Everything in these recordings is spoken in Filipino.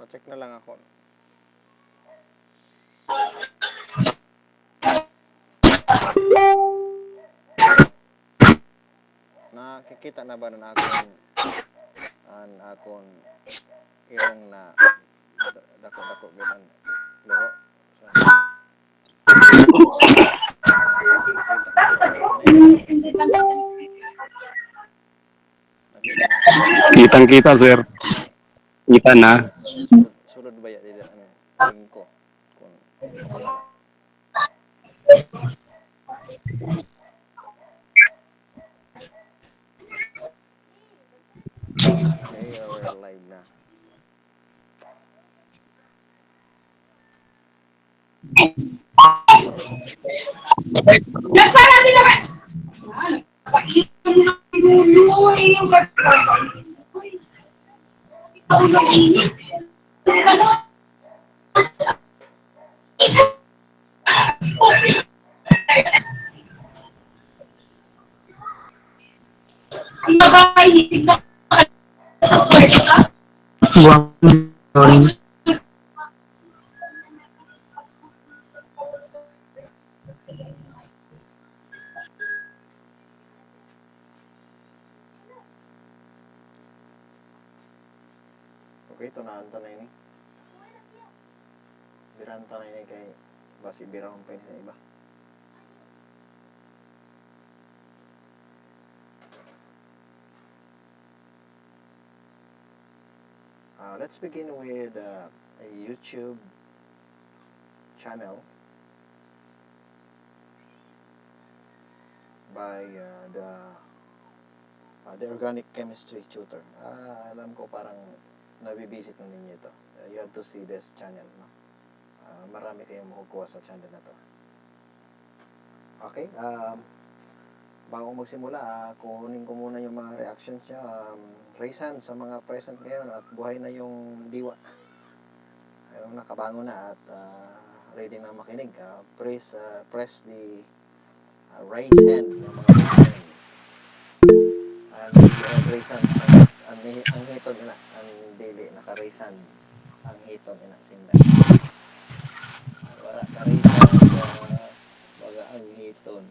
Check na lang ako. Nakikita na ba na akon irong na dako-dako ginan luho? So, nakita na ba? Nakita na. Kitang-kita, sir. Kita na. Sulod ba ya dito ang link ko kung mabasa na. Okay, we're live na. Okay, ito na anta na ini. Biranta na ini kay basi birahon pa sa iba. Let's begin with a YouTube channel by the Organic Chemistry Tutor. Alam ko parang nabibisit na ninyo ito. You have to see this channel, no? Marami kayong makukuha sa channel na to. Okay, bago magsimula, kunin ko muna yung mga reactions niya. Raise hand sa mga present ngayon at buhay na yung diwa. Yung nakabangon na at ready na makinig. Press the raise hand, yung mga raise hand. Ang raise hand, ang hiton na, ang dili naka-raise hand, ang hiton na sinda. Wala ka-raise hand, baga ang hiton.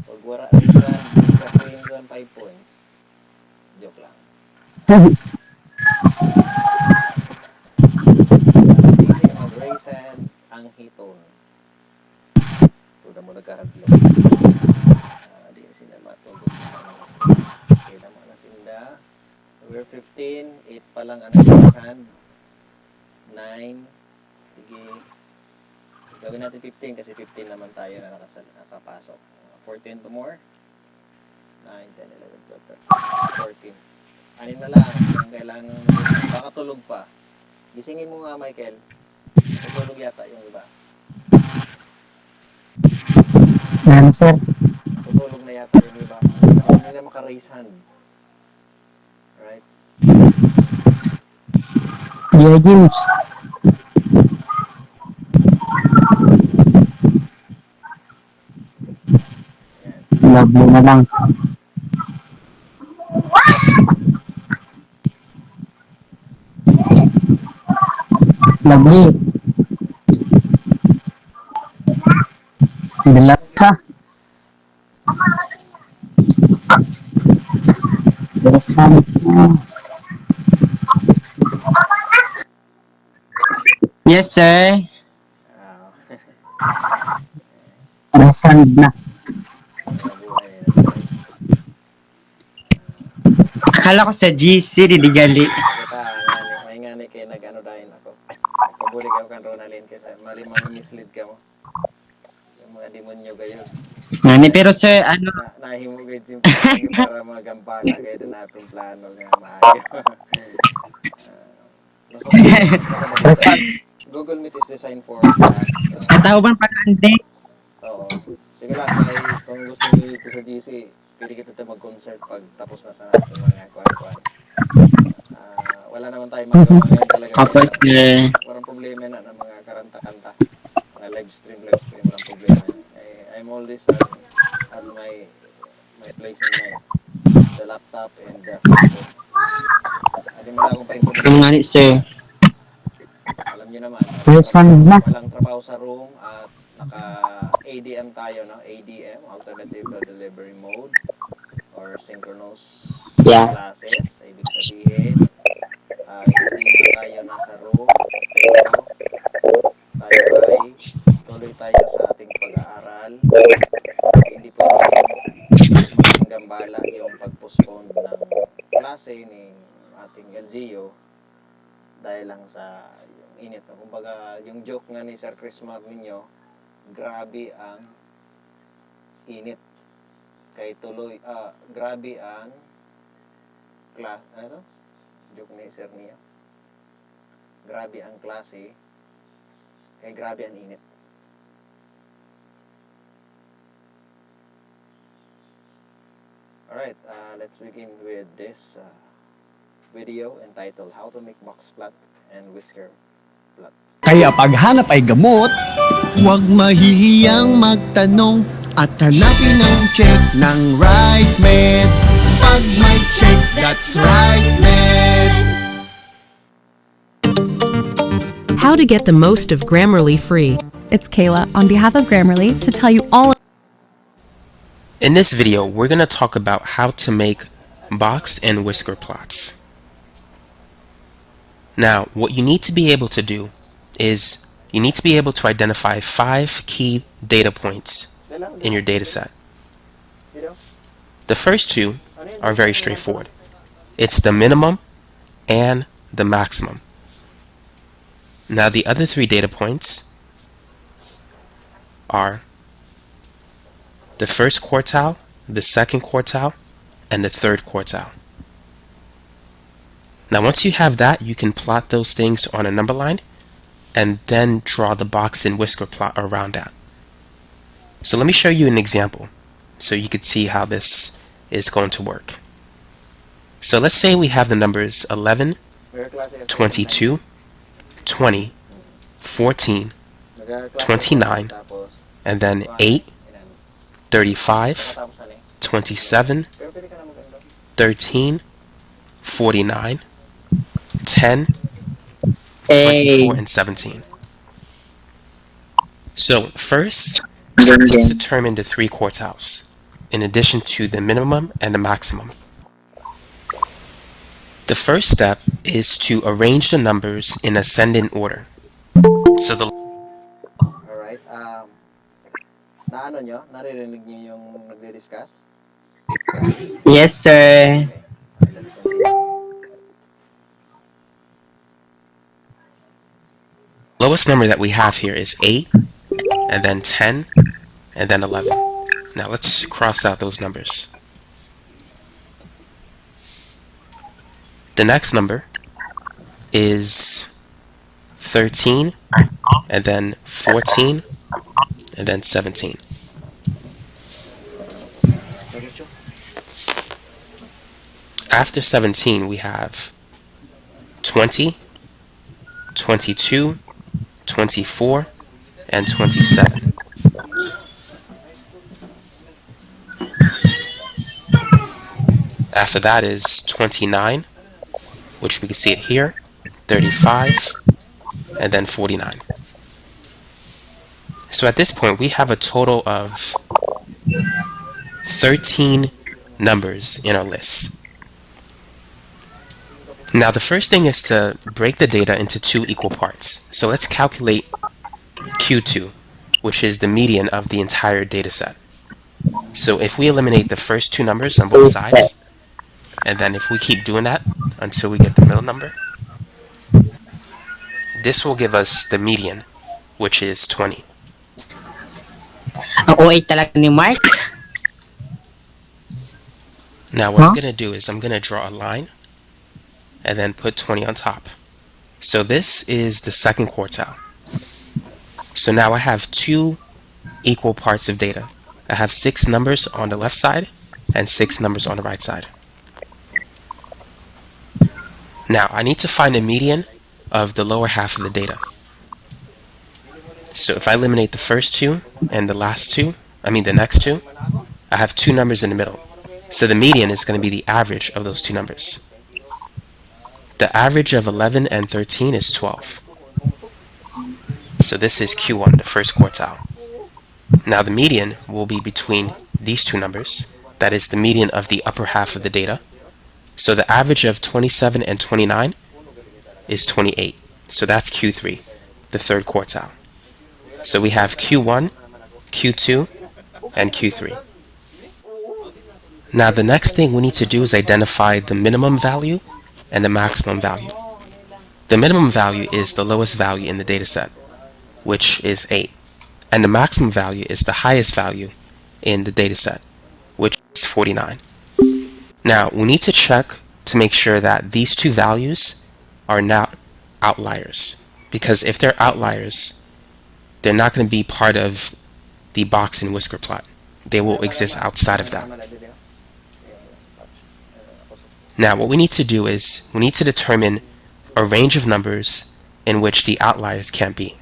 Pag wala raise hand, ka-claim dyan 5 points. Joke lang. Dili mag-raise hand, ang hiton. Tuda mo nagkahadlo. Di sila matugod na hiton. Okay, naman na sinda. So we're 15, 8 pa lang ang raise hand. 9. Sige. Gawin natin 15 kasi 15 naman tayo na nakapasok. 14 to more. 9, 10, 11, 12, 13, 14. Anin na lang. Ang kailangan baka tulog pa. Gisingin mo nga, Michael. Tulog yata yung iba. Yan, sir. Tutulog na yata yung iba. Hindi na maka-raise hand. Right? Yeah, James. Yan. Sinabi na lang. Lovely. Delata. Beresan. Yes, sir. Beresan na. Buhay na buhay. Akala ko sa GC, diligali. May ngani kayo nag-ano dahil ako. Nagpabulig ako kan Ronalyn kasi mali mislead ka mo. Yung mga demonyo gayon. Ngani, pero sir, ano? Nahimugid simple para magampala kayo na itong plano nga maayo. Google Meet is designed for class. Natawa ba pala ande? Oo. Sige lang, kung gusto niyo dito sa GC, pili kita ito mag-concert pag tapos na sa natin mga kuwan-kuwan. Wala naman tayo magawa ngayon talaga. Kapag, Walang problema na ng mga karanta-kanta. Mga live stream, walang problema. I'm always have my place in the laptop and the cellphone. Hindi mo lang akong pa-information. Ngani, sir. naman, Person na. walang trabaho sa room at naka ADM tayo, no? ADM, Alternative Delivery Mode or Synchronous Yeah. Classes. Ibig sabihin, hindi na tayo nasa room, pero tayo ay tuloy tayo sa ating pag-aaral. Hindi pwedeng maging gambala yung pag-postpone ng klase ni ating LGU dahil lang sa yung init. Kumbaga, yung joke nga ni Sir Chris Marninyo, grabe ang init. Kay tuloy, grabe ang ano? Joke ni Sir niya. Grabe ang klase, kay grabe ang init. Alright, let's begin with this video entitled How to Make Box Plot and Whisker Plot. Kaya paghanap ay gamot, huwag mahihiyang magtanong at hanapin ang check ng right med. Pag may check, that's right med. How to get the most of Grammarly free. It's Kayla on behalf of Grammarly to tell you all. In this video, we're going to talk about how to make box and whisker plots. Now, what you need to be able to do is you need to be able to identify 5 key data points in your data set. The first 2 are very straightforward. It's the minimum and the maximum. Now, the other 3 data points are the first quartile, the second quartile, and the third quartile. Now, once you have that, you can plot those things on a number line and then draw the box and whisker plot around that. So let me show you an example so you could see how this is going to work. So let's say we have the numbers 11, 22, 20, 14, 29, and then 8, 35, 27, 13, 49, 10, 24, and 17. So first, let's determine the 3 quartiles, in addition to the minimum and the maximum. The first step is to arrange the numbers in ascending order. So the Alright, naano nyo? Naririnig nyo yung nagdi-discuss? Yes, sir. Okay, let's continue. lowest number that we have here is 8, and then 10, and then 11. Now let's cross out those numbers. The next number is 13, and then 14, and then 17. After 17, we have 20, 22, 24, and 27. After that is 29, which we can see it here, 35, and then 49. So at this point, we have a total of 13 numbers in our list. Now, the first thing is to break the data into 2 equal parts. So let's calculate Q2, which is the median of the entire data set. So if we eliminate the first 2 numbers on both sides, and then if we keep doing that until we get the middle number, this will give us the median, which is 20. Ang OA talaga ni Mark. Now what I'm going to do is I'm going to draw a line and then put 20 on top. So this is the second quartile. So now I have 2 equal parts of data. I have 6 numbers on the left side and 6 numbers on the right side. Now I need to find the median of the lower half of the data. So if I eliminate the first 2 and the next 2, I have 2 numbers in the middle. So the median is going to be the average of those 2 numbers. The average of 11 and 13 is 12. So this is Q1, the first quartile. Now the median will be between these two numbers. That is the median of the upper half of the data. So the average of 27 and 29 is 28. So that's Q3, the third quartile. So we have Q1, Q2, and Q3. Now the next thing we need to do is identify the minimum value and the maximum value. The minimum value is the lowest value in the dataset, which is 8. And the maximum value is the highest value in the dataset, which is 49. Now, we need to check to make sure that these two values are not outliers. Because if they're outliers, they're not going to be part of the box and whisker plot. They will exist outside of that. Now, what we need to do is we need to determine a range of numbers in which the outliers can't be.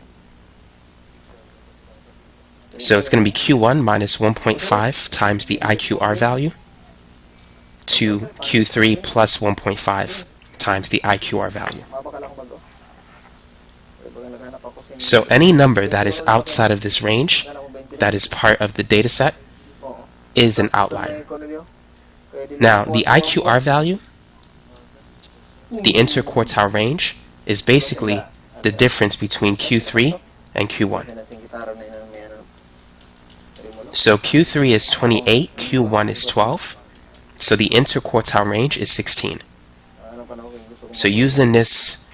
So it's going to be Q1 minus 1.5 times the IQR value to Q3 plus 1.5 times the IQR value. So any number that is outside of this range, that is part of the dataset, is an outlier. Now, the IQR value, the interquartile range, is basically the difference between Q3 and Q1. So Q3 is 28, Q1 is 12, so the interquartile range is 16. So using this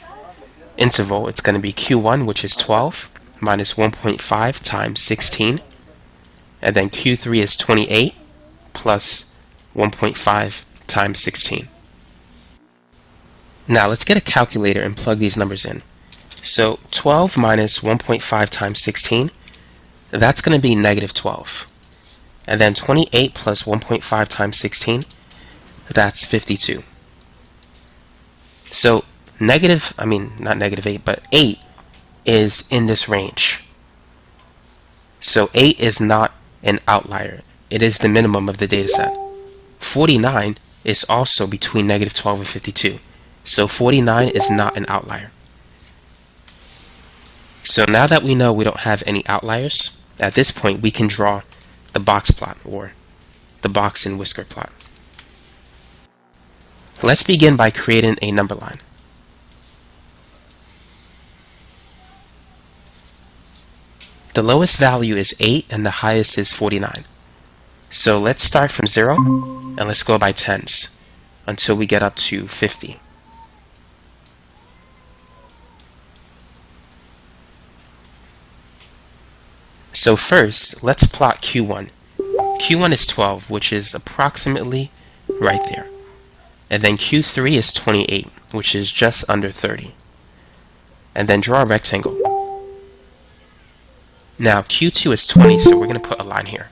interval, it's going to be Q1, which is 12, minus 1.5 times 16, and then Q3 is 28, plus 1.5 times 16. Now let's get a calculator and plug these numbers in. So 12 minus 1.5 times 16, that's going to be negative 12. And then 28 plus 1.5 times 16, that's 52. So not negative 8, but 8 is in this range. So 8 is not an outlier. It is the minimum of the dataset. 49 is also between negative 12 and 52. So 49 is not an outlier. So now that we know we don't have any outliers, at this point we can draw the box plot, or the box and whisker plot. Let's begin by creating a number line. The lowest value is 8 and the highest is 49. So let's start from 0 and let's go by tens until we get up to 50. So first, let's plot Q1. Q1 is 12, which is approximately right there. And then Q3 is 28, which is just under 30. And then draw a rectangle. Now Q2 is 20, so we're going to put a line here.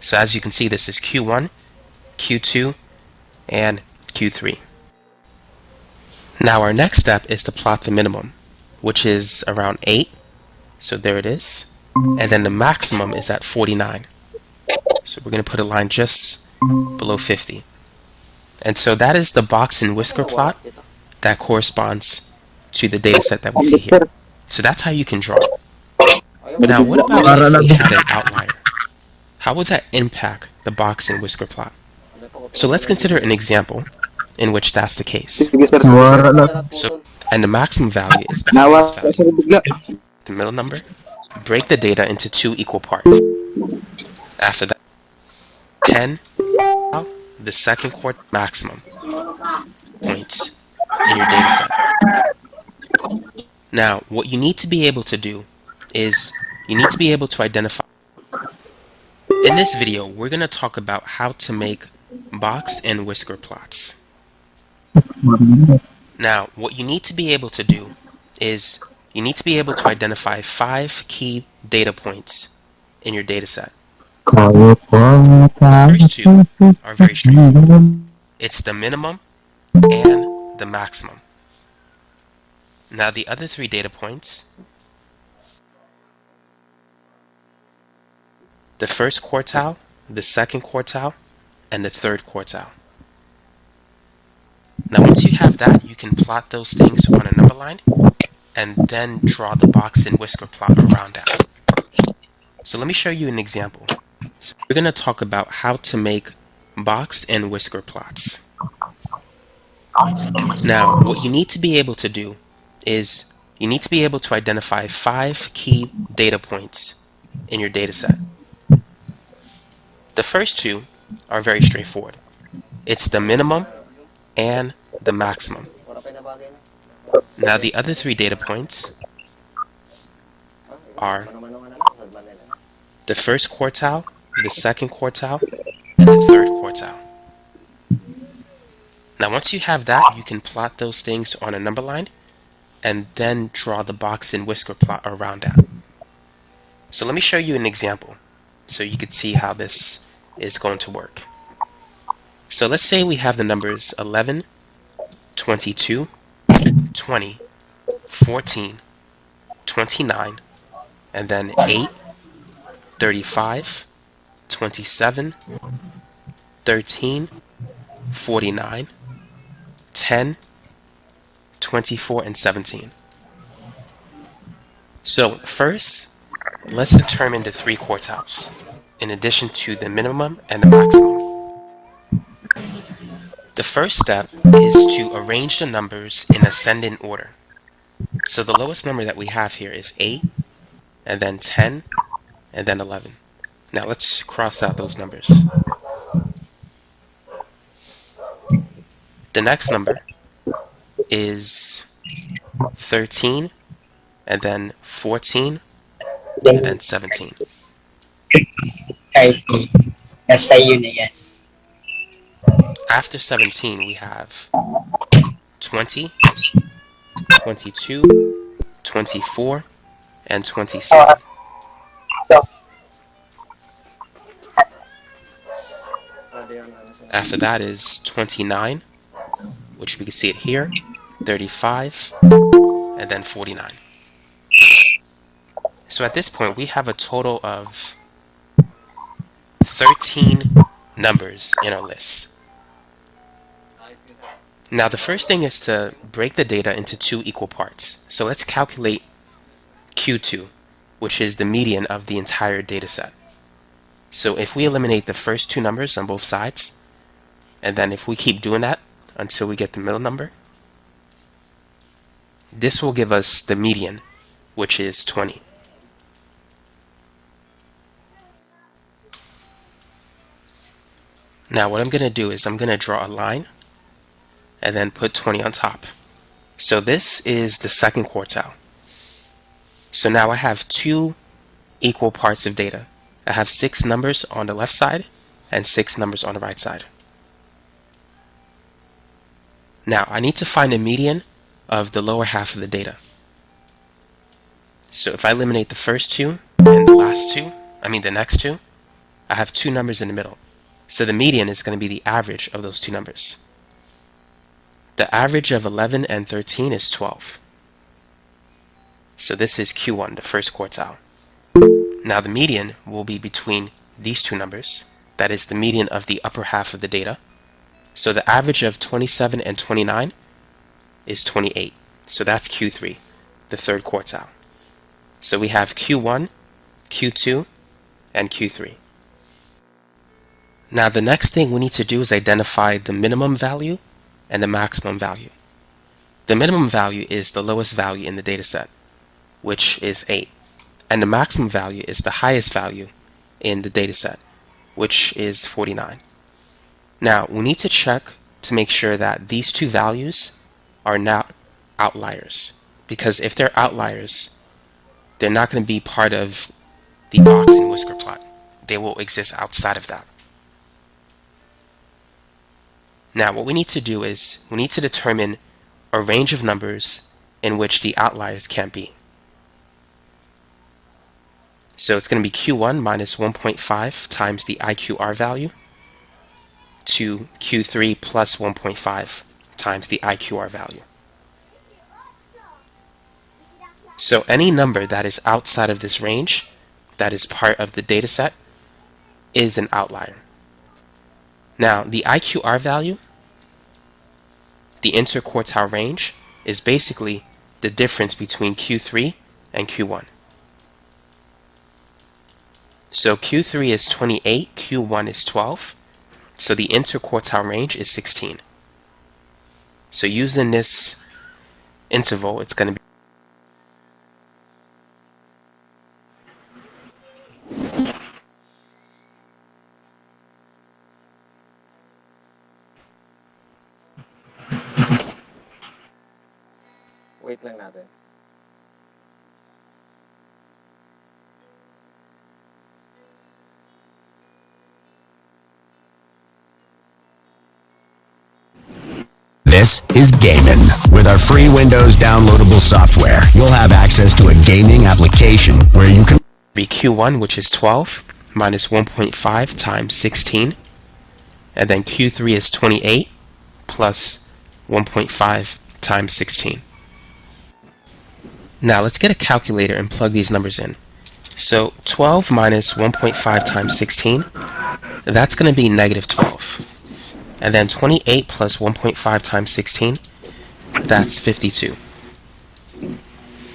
So as you can see, this is Q1, Q2, and Q3. Now our next step is to plot the minimum, which is around 8. So there it is. And then the maximum is at 49. So we're going to put a line just below 50. And so that is the box and whisker plot that corresponds to the data set that we see here. So that's how you can draw. But now what about if we had an outlier? How would that impact the box and whisker plot? So let's consider an example in which that's the case. So, and the maximum value is the highest value. The middle number. Break the data into two equal parts. After that, 10, the second quarter maximum points in your data set. Now, what you need to be able to do is you need to be able to identify. In this video, we're going to talk about how to make box and whisker plots. Now, what you need to be able to do is you need to be able to identify 5 key data points in your data set. The first two are very straightforward. It's the minimum and the maximum. Now the other 3 data points, the first quartile, the second quartile, and the third quartile. Now once you have that, you can plot those things on a number line and then draw the box and whisker plot around that. So let me show you an example. So we're going to talk about how to make box and whisker plots. Now, what you need to be able to do is you need to be able to identify 5 key data points in your data set. The first 2 are very straightforward. It's the minimum and the maximum. Wala pa nabagay na. Now, the other 3 data points are Mano-mano na lang. Sadman na lang. the first quartile, the second quartile, and the third quartile. Now, once you have that, you can plot those things on a number line and then draw the box and whisker plot around that. So let me show you an example so you can see how this is going to work. So let's say we have the numbers 11, 22, 20, 14, 29, and then 8, 35, 27, 13, 49, 10, 24, and 17. So first, let's determine the 3 quartiles, in addition to the minimum and the maximum. The first step is to arrange the numbers in ascending order. So the lowest number that we have here is 8, and then 10, and then 11. Now let's cross out those numbers. The next number is 13, and then 14, and then 17. Nasa iyo na yan. After 17, we have 20, 22, 24, and 27. Pwede yan, ano siya. After that is 29, which we can see it here, 35, and then 49. So at this point, we have a total of 13 numbers in our list. Now, the first thing is to break the data into 2 equal parts. So let's calculate Q2, which is the median of the entire data set. So if we eliminate the first 2 numbers on both sides, and then if we keep doing that until we get the middle number, this will give us the median, which is 20. Now what I'm going to do is I'm going to draw a line and then put 20 on top. So this is the second quartile. So now I have 2 equal parts of data. I have 6 numbers on the left side and 6 numbers on the right side. Now I need to find a median of the lower half of the data. So if I eliminate the first 2 and the next 2, I have 2 numbers in the middle. So the median is going to be the average of those 2 numbers. The average of 11 and 13 is 12. So this is Q1, the first quartile. Now the median will be between these 2 numbers. That is the median of the upper half of the data. So the average of 27 and 29 is 28. So that's Q3, the third quartile. So we have Q1, Q2, and Q3. Now the next thing we need to do is identify the minimum value and the maximum value. The minimum value is the lowest value in the data set, which is 8. And the maximum value is the highest value in the data set, which is 49. Now we need to check to make sure that these 2 values are not outliers, because if they're outliers, they're not going to be part of the box and whisker plot. They will exist outside of that. Now what we need to do is we need to determine a range of numbers in which the outliers can't be. So it's going to be Q1 minus 1.5 times the IQR value to Q3 plus 1.5 times the IQR value. So any number that is outside of this range, that is part of the data set, is an outlier. Now the IQR value, the interquartile range, is basically the difference between Q3 and Q1. So Q3 is 28, Q1 is 12, so the interquartile range is 16. So using this interval, it's going to be Wait lang natin. This is Gaming. With our free Windows downloadable software, you'll have access to a gaming application where you can be Q1, which is 12, minus 1.5 times 16. And then Q3 is 28, plus 1.5 times 16. Now let's get a calculator and plug these numbers in. So 12 minus 1.5 times 16, that's going to be negative 12. And then 28 plus 1.5 times 16, that's 52.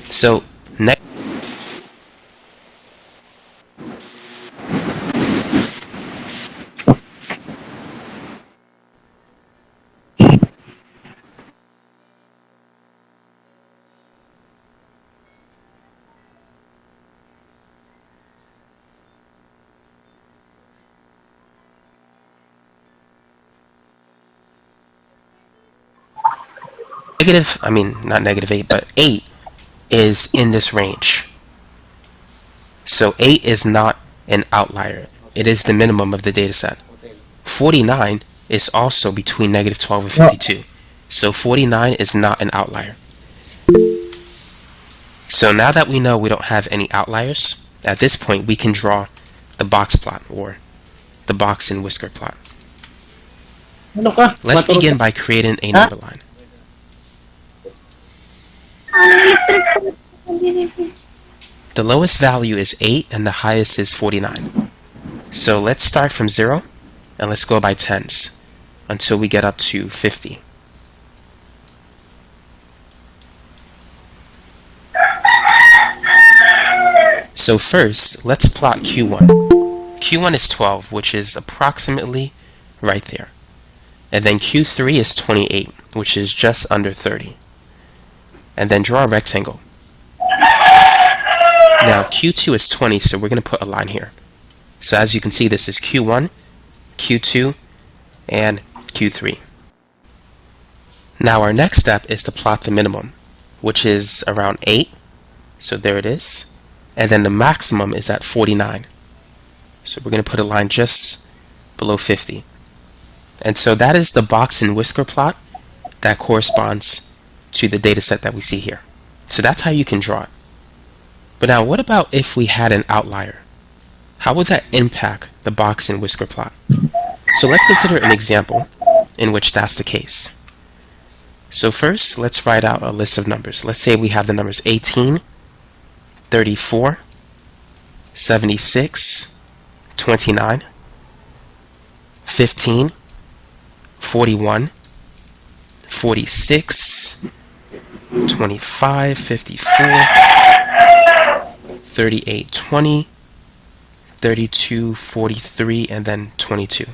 So not negative 8, but 8 is in this range. So 8 is not an outlier. It is the minimum of the data set. 49 is also between negative 12 and 52. So 49 is not an outlier. So now that we know we don't have any outliers, at this point we can draw the box plot, or the box and whisker plot. Let's begin by creating a number line. The lowest value is 8 and the highest is 49. So let's start from 0 and let's go by tens until we get up to 50. So first, let's plot Q1. Q1 is 12, which is approximately right there. And then Q3 is 28, which is just under 30. And then draw a rectangle. Now Q2 is 20, so we're going to put a line here. So as you can see, this is Q1, Q2, and Q3. Now our next step is to plot the minimum, which is around 8. So there it is. And then the maximum is at 49. So we're going to put a line just below 50. And so that is the box and whisker plot that corresponds to the data set that we see here. So that's how you can draw it. But now what about if we had an outlier? How would that impact the box and whisker plot? So let's consider an example in which that's the case. So first, let's write out a list of numbers. Let's say we have the numbers 18, 34, 76, 29, 15, 41, 46, 25, 54, 38, 20, 32, 43, and then 22.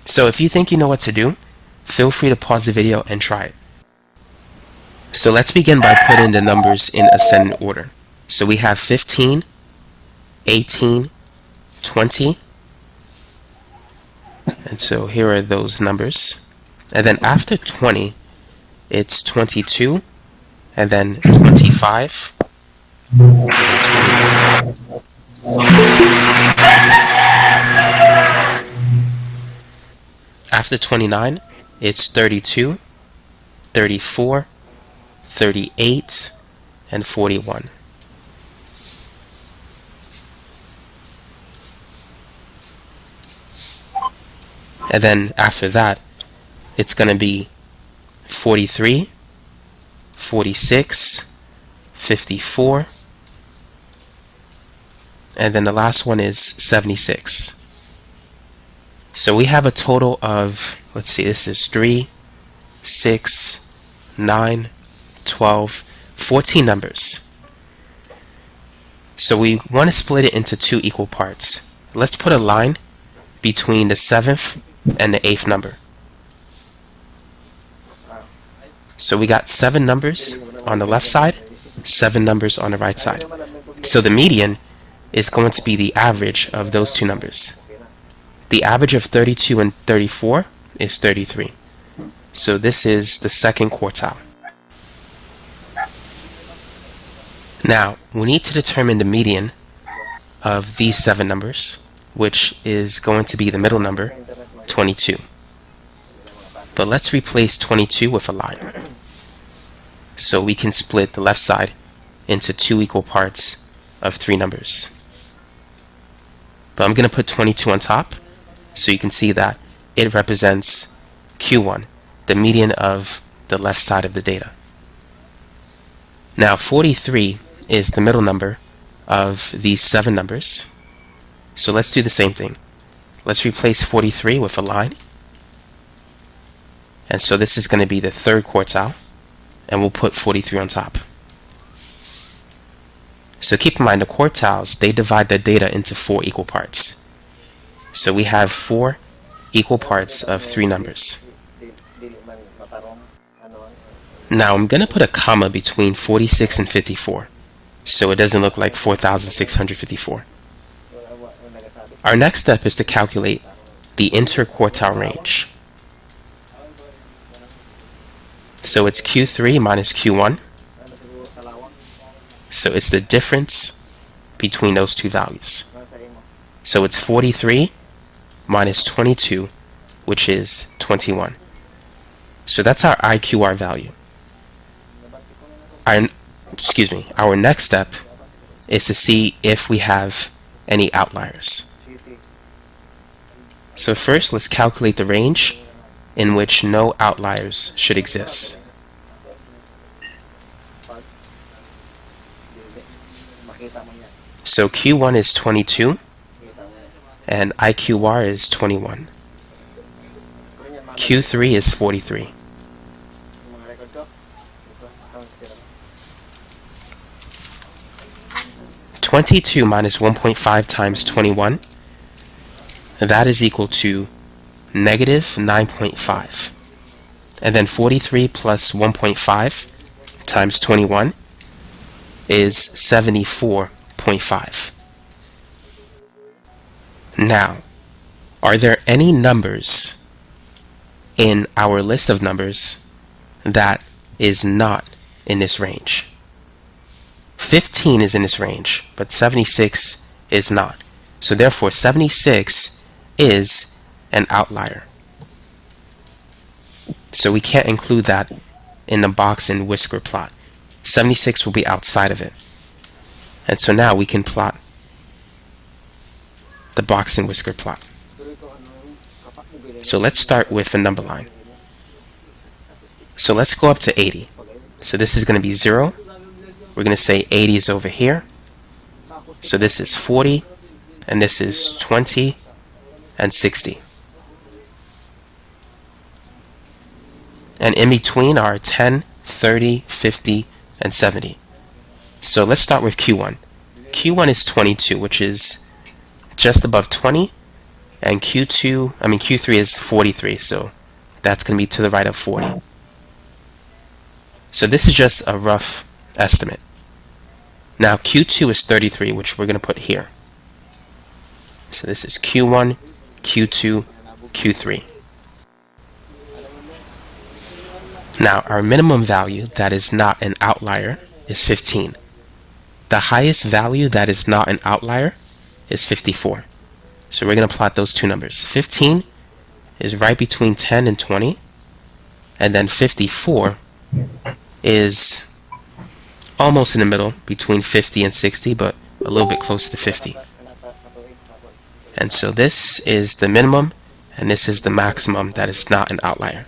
So if you think you know what to do, feel free to pause the video and try it. So let's begin by putting the numbers in ascending order. So we have 15, 18, 20, and so here are those numbers. And then after 20, it's 22, and then 25, and then 29. After 29, it's 32, 34, 38, and 41. And then after that, it's going to be 43, 46, 54, and then the last one is 76. So we have a total of, let's see, this is 3, 6, 9, 12, 14 numbers. So we want to split it into two equal parts. Let's put a line between the 7th and the 8th number. So we got 7 numbers on the left side, 7 numbers on the right side. So the median is going to be the average of those two numbers. The average of 32 and 34 is 33. So this is the second quartile. Now, we need to determine the median of these 7 numbers, which is going to be the middle number, 22. But let's replace 22 with a line. So we can split the left side into two equal parts of 3 numbers. But I'm going to put 22 on top, so you can see that it represents Q1, the median of the left side of the data. Now 43 is the middle number of these 7 numbers. So let's do the same thing. Let's replace 43 with a line. And so this is going to be the third quartile, and we'll put 43 on top. So keep in mind, the quartiles, they divide the data into 4 equal parts. So we have 4 equal parts of 3 numbers. Now I'm going to put a comma between 46 and 54, so it doesn't look like 4,654. Our next step is to calculate the interquartile range. So it's Q3 minus Q1. So it's the difference between those two values. So it's 43 minus 22, which is 21. So that's our IQR value. Our next step is to see if we have any outliers. So first, let's calculate the range in which no outliers should exist. So Q1 is 22 and IQR is 21. Q3 is 43. (22 minus 1.5 times 21), that is equal to negative 9.5. And then 43 plus 1.5 times 21 is 74.5. Now, are there any numbers in our list of numbers that is not in this range? 15 is in this range, but 76 is not. So therefore, 76 is an outlier. So we can't include that in the box and whisker plot. 76 will be outside of it. And so now we can plot the box and whisker plot. So let's start with a number line. So let's go up to 80. So this is going to be 0. We're going to say 80 is over here. So this is 40, and this is 20, and 60. And in between are 10, 30, 50, and 70. So let's start with Q1. Q1 is 22, which is just above 20, and Q3 is 43, so that's going to be to the right of 40. So this is just a rough estimate. Now Q2 is 33, which we're going to put here. So this is Q1, Q2, Q3. Now our minimum value that is not an outlier is 15. The highest value that is not an outlier is 54. So we're going to plot those two numbers. 15 is right between 10 and 20, and then 54 is almost in the middle between 50 and 60, but a little bit close to 50. And so this is the minimum, and this is the maximum that is not an outlier.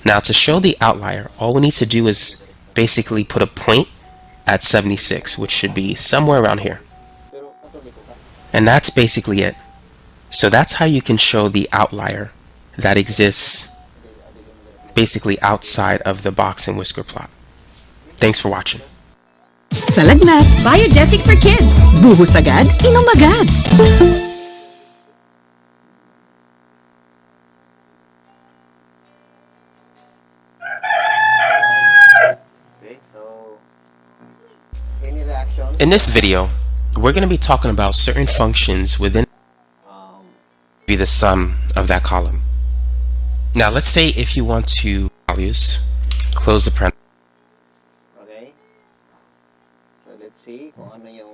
Now to show the outlier, all we need to do is basically put a point at 76, which should be somewhere around here. And that's basically it. So that's how you can show the outlier that exists basically outside of the box and whisker plot. Thanks for watching. Sa lagnat, Biogesic for Kids. Buhos agad, inom agad. Okay, so any reactions? In this video, we're going to be talking about certain functions within be the sum of that column. Now, let's say if you want to values, close the parenthesis. Okay. So let's see kung ano yung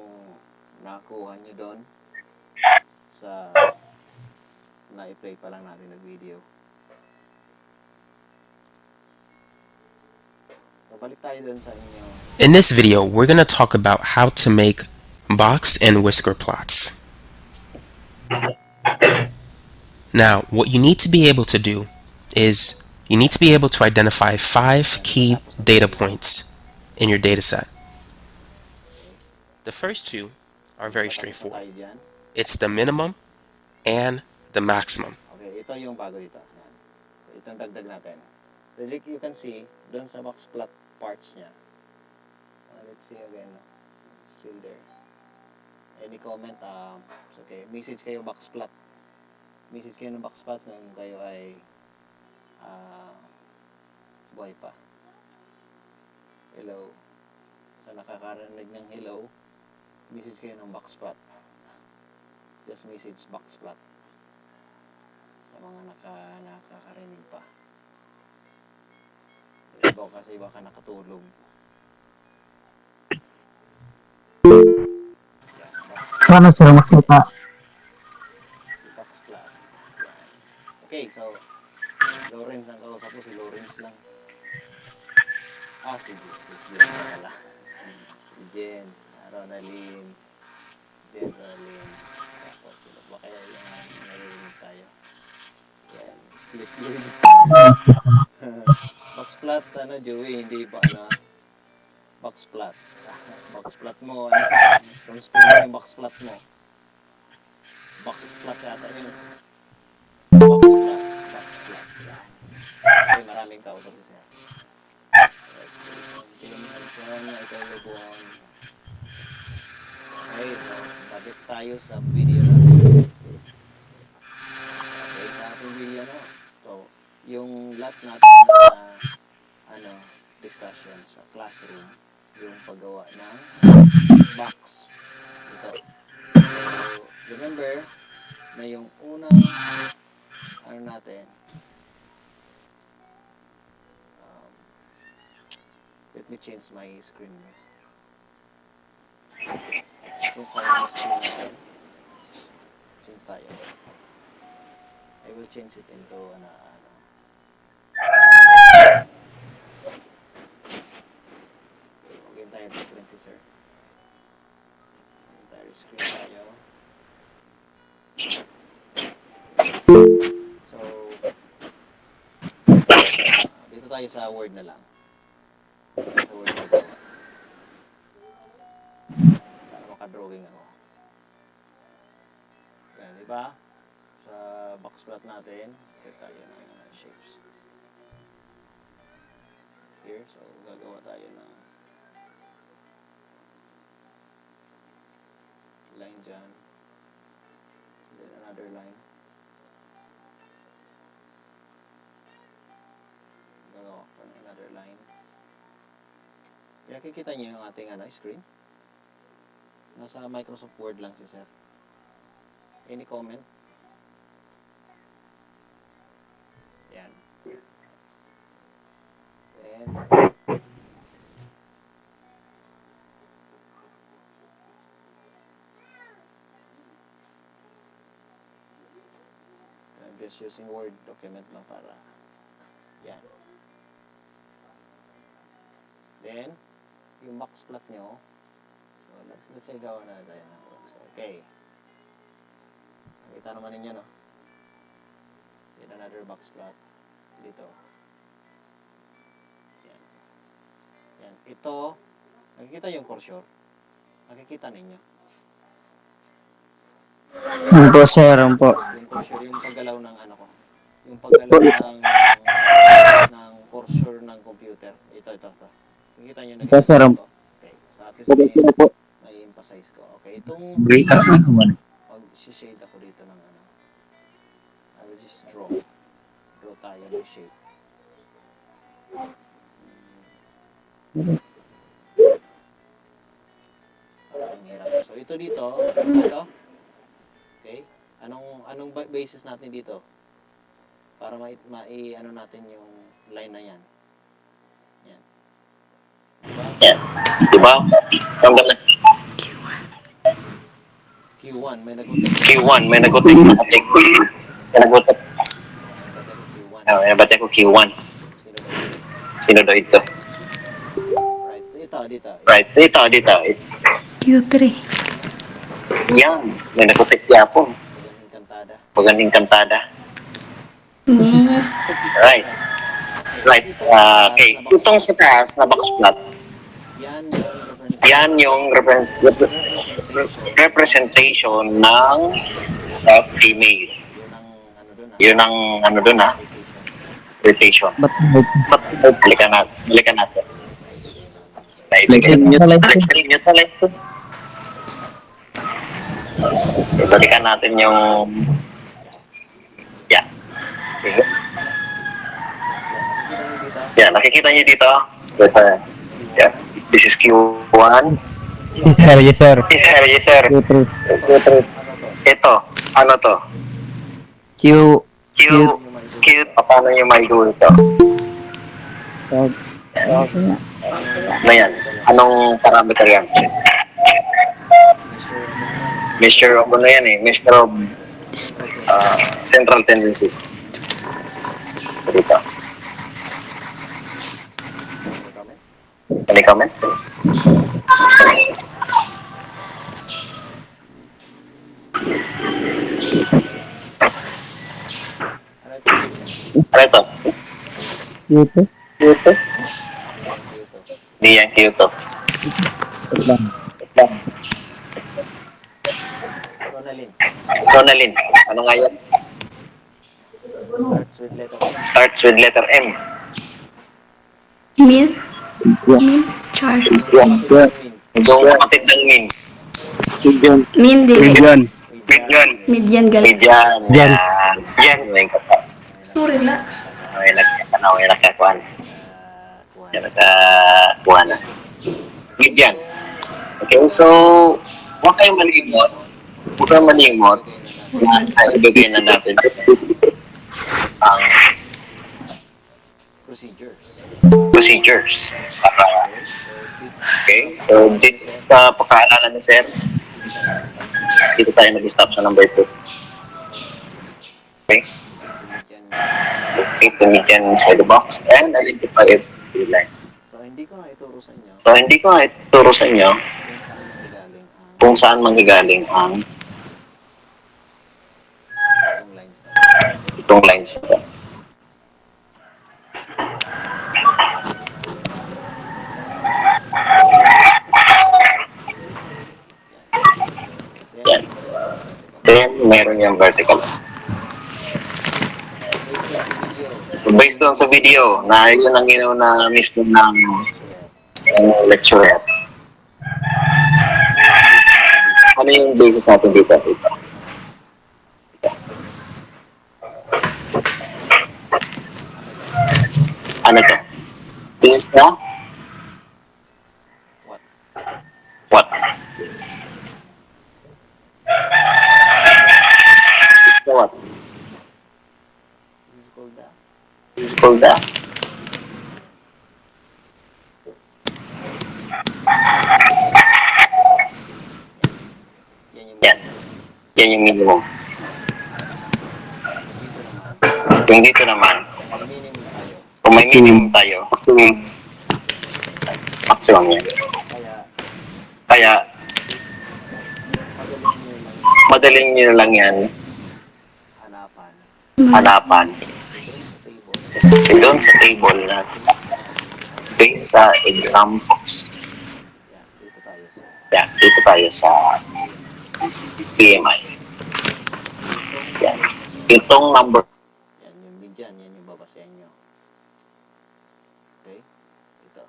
nakuha nyo doon sa na-play pa lang natin ng video. So balik tayo doon sa inyo. In this video, we're going to talk about how to make box and whisker plots. Now, what you need to be able to do is you need to be able to identify 5 key data points in your data set. The first two are very straightforward. Tayo dyan. It's the minimum and the maximum. Okay, ito yung bago dito. Yan. So, itong dagdag natin. So, like you can see, doon sa box plot parts niya. Let's see again. Still there. Any comment? Okay, message kayo box plot. Message kayo ng box plot kung kayo ay buhay pa. Hello. Sa nakakarinig ng hello, message kayo ng box plot. Just message box plot. Sa mga nakakarinig pa. Iba kasi baka nakatulog. Paano sila makita? Si box plot. Yan. Okay, so Lawrence ang kausap ko, si Lawrence lang. Si Jen pala. Si Jen, Ronaline, tapos sila ba kaya yung narinig tayo? Yan, split fluid. Box plot, Joey, hindi ba, box plot. Box plot mo, kung spin mo yung box plot mo. Box plot yata yung box plot, yan. Okay, maraming kausap siya. Jameson, ikaw Lebon. Okay, balik tayo sa video natin. Okay, sa ating video so, yung last natin na discussion sa classroom, yung paggawa ng box. Ito. So, remember na yung unang natin, let me change my screen. Change tayo. I will change it into entire difference, sir. Entire screen tayo. So, dito tayo sa Word na lang. Sa Word na lang. Para makadrawing ako. Yan, diba? Sa box plot natin, set tayo ng shapes. Here, so gagawa tayo ng line dyan. Then another line. Gagawa ko ng another line. Kaya kikita niyo yung ating screen. Nasa Microsoft Word lang si sir. Any comment? Yan. Then, I'm just using Word document lang para yan. Then, yung box plot nyo, so let's say gawa na tayo ng box. Okay. Nakita naman ninyo, no? Then another box plot dito. Yan. Yan. Ito, nakikita yung cursor. Nakikita ninyo. Po, sir, po. Yung cursor, yung paggalaw ng yung paggalaw ng cursor ng computer. Ito. Nakikita nyo Opo, sir. nag-emphasize ko? Okay. So at least may emphasize ko. Okay. Itong mag-shade ako dito ng ano. I will just draw. Draw tayo ng shape. Ang hirap. So ito dito. Ito. Okay. Anong basis natin dito? Para ano natin yung line na yan. Yan. Diba? Tanggal na. Q1. May nagutot. Q1, may nagutik na katik. May nagutik. Bate ko Q1. Bate ko Q1. Sino daw ito? Sino daw ito? Right. Dito. Right, dito. Q3. Yan, may nagutik yapon. Magaling kantada. Magaling kantada. Right. Right. Okay. Itong sa taas na box plot, yan yung representation ng female. Yun ang ano dun ha. Rotation. Ba't Balikan natin. Balikan Balikan Balikan natin yung yan, nakikita niyo dito. Yan. This is Q1. Yes, sir. Yes, sir. Q3. Ito, ano to? Q. Q, paano nyo maigo ito? Ano yan? Anong parameter yan? Measure of ano yan eh? Measure of central tendency. Dito. Any comment? Ano ito? Q2. Q2? Di yan Q2. Ronalyn. Ano nga yan? Starts with letter M. Min. Char. Yung kapatid ng min. Min din. Median. Median gal. Median. Yan. May kapatid. Sorry la. May nagkakuan. Yan nagkakuan na. Median. Okay, so huwag kayong malimot. Na ibigay na natin ang procedures. Okay, so dito sa pagkaalala ni Sir, dito tayo mag-stop sa number 2. Okay? Locate the median inside the box and identify every line. So hindi ko na ituro sa inyo kung saan manggagaling ang itong lines na ito. Yan. Then, meron yung vertical. Based doon sa video, na yun ang ginawa na mismo ng lecturer. Ano yung basis natin dito? Ano to? This is the what? It's the what? This is called the yan yung minimum. Yung dito naman, kung may minimum tayo, maximum yan. Kaya, madaling nyo lang yan hanapan. So, doon sa table natin, based sa example, dito tayo sa PMI. Yan. Itong number. Yan yung median, yan yung babasahin nyo. Okay? Ito.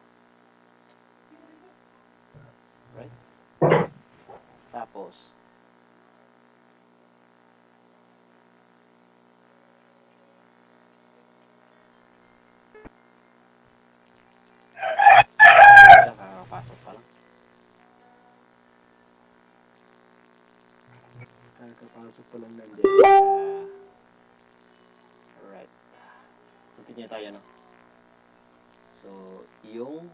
Tapos, kakapasok pa lang. Kakapasok pa lang ng data. Alright. Continue tayo, no? So, yung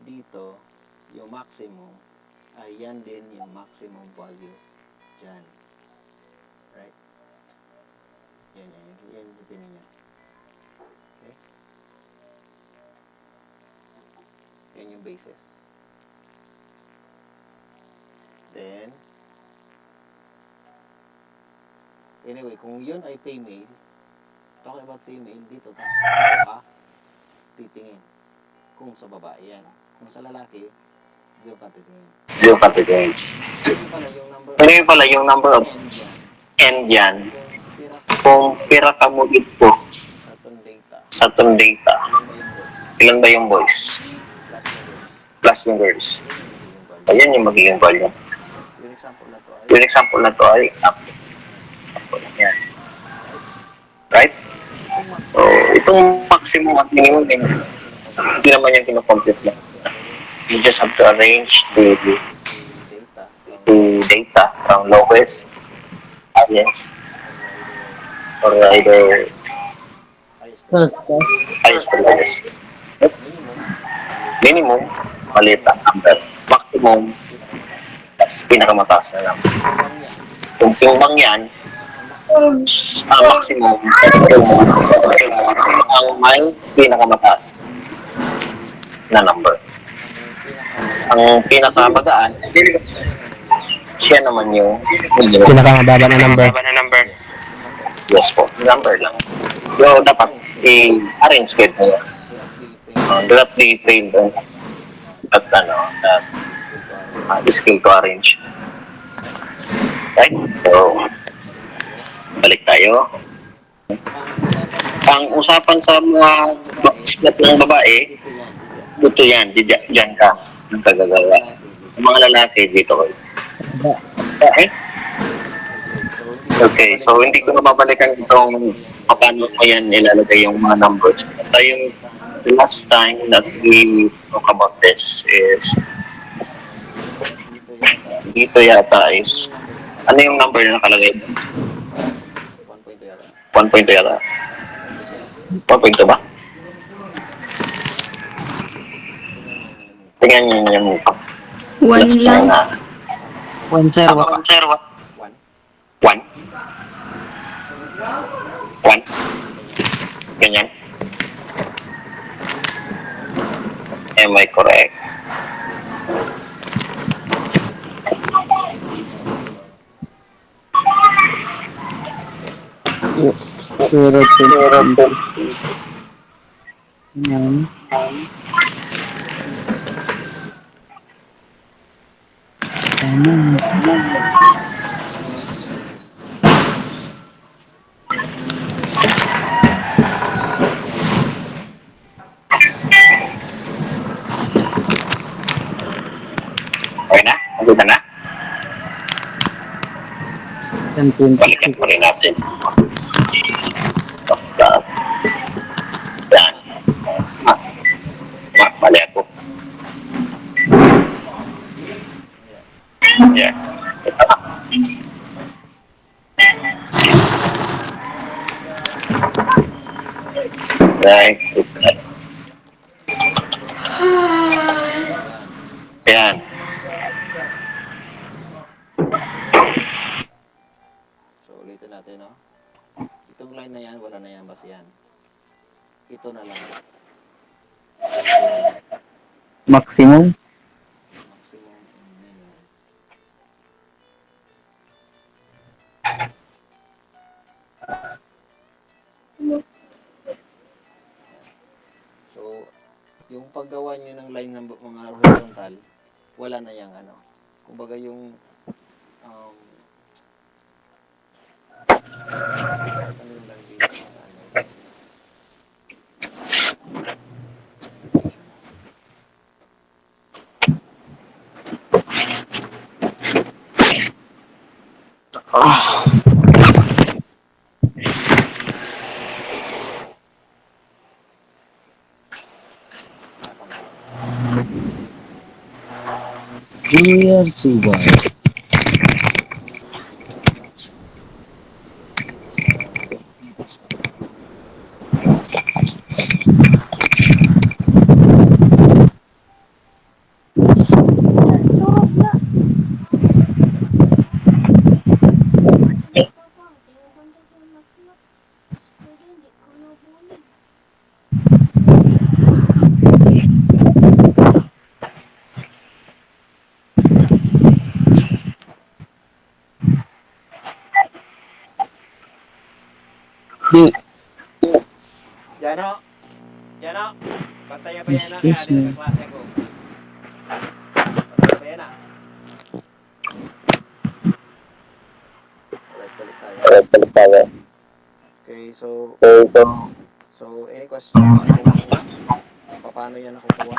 dito, yung maximum, ay yan din yung maximum value dyan. Right? Yan, yan titingnan niya. Okay? Yan yung basis. Then, anyway, kung yun ay female, talking about female, dito ka titingin. Kung sa babae yan. Kung sa lalaki, dito ka titingin. Yung katigay. Ano yung pala yung number Ano yung pala yung number of end yan? end yan? Kung pira Kung pira ka mo ito sa itong data, sa itong data, ilan ba yung boys? ilan ba yung boys? Plus yung girls. Plus yung girls. Ayan yung magiging value. Yung example na to ay Yung example na to ay example lang yan. Right? So, itong maximum at minimum, hindi naman yung kinocompute lang. You just have to arrange the data from lowest, highest, or either highest to lowest. Minimum, maliit ang number. Maximum, tas pinakamataas na number. Kung tumbang yan, ang maximum, ang may pinakamataas na number. Ang pinakamagaan, siya naman yung Pinakamababa na number. yes po, number lang. So, dapat i-arrange kayo mo. Do not be failed on that, skill to arrange. Right? So, balik tayo. Ang usapan sa mga split ng babae, dito yan, dyan ka, ang kagagawa. Ang mga lalaki, dito kayo. Okay? Okay, so hindi ko na babalikan itong paano ko yan ilalagay yung mga numbers. Basta yung last time that we talk about this is dito yata is ano yung number na nakalagay? 1.2 yata. 1.2 ba? Tingnan nyo yung One last lang. time na 1-0. 1? 1? Ganyan? Am I correct? Pero yan. Okay na? Nagunda na? 10.2. Balikan pa rin natin. Yan. Mali ako. Yeah. Ito na. Right. Yan. So, ulitin natin, no? Itong line na yan, wala na yan, basta yan. Ito na lang. Maximum. Maximum and minimum. So, yung paggawa nyo ng line ng mga horizontal, wala na yung ano. Kumbaga yung ano yung lang dito, ano, Dear Subay. Isang Di, Jano! Jano! Bantaya ba yan na kaya excuse din me. ka klase ko? Bantaya ba yan na? Alright, balik tayo. Okay, so any questions kung paano yan nakukuha?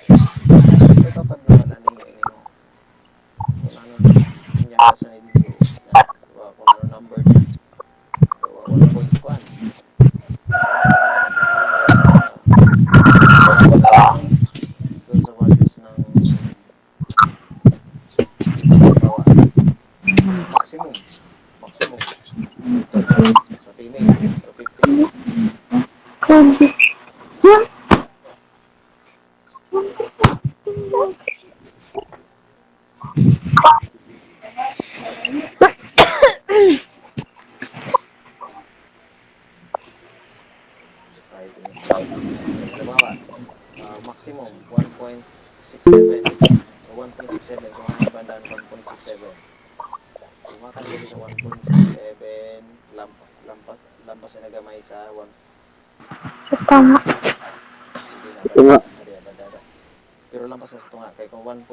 Ito tapad na wala ni inyo. Kung ano niya sa nililiw. Diba, kung ano number niya. Diba, 1.1. Doon sa values ng bawa maximum ito sa female so 15 kahit yun sa halimbawa maximum 1.67 so 1.67 so ang bandaan 1.67 so makatanggali sa 1.67 lampas na nagamay sa 1 Sa tama. hindi na badada pero lampas na sa tunga kay kung 1.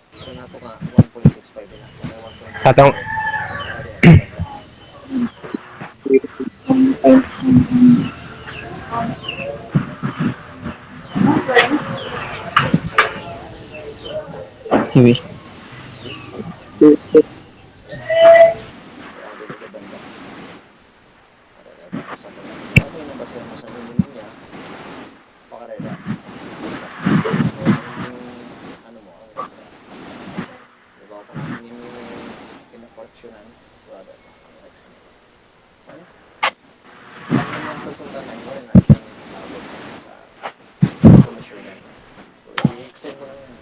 Ito na ito nga 1.65 na sa may 1.67 Sa tong- adi na banda Hiwi. di yan so ang dili ka banda sa mga okay na basihan mo sa nimo niya pakarera banda so ang ano mo ang ganda diba kung ano ninyo kinakorreksyonan wala ba ang next na okay so yung mga resulta na ito rin natin tawag sa measurement so i-extend mo lang yan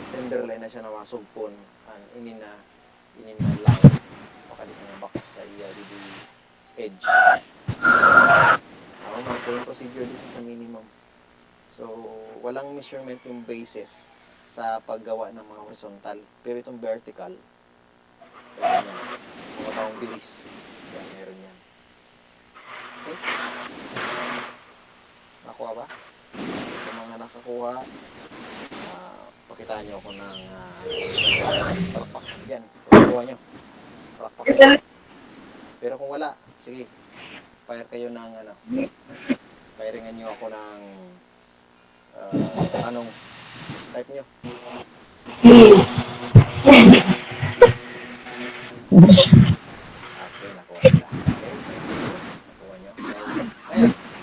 extender line na siya na masugpon ang inin na line pakadisa na box sa iya di edge ako man same procedure din sa minimum so walang measurement yung basis sa paggawa ng mga horizontal pero itong vertical meron yan mga taong bilis yan meron yan okay nakuha ba? Sa mga nakakuha pakitaan nyo ako ng palakpak yan kung nakuha nyo palakpak kayo pero kung wala sige fire kayo ng firingan nyo ako ng anong type nyo okay nakuha nila okay thank you nakuha nyo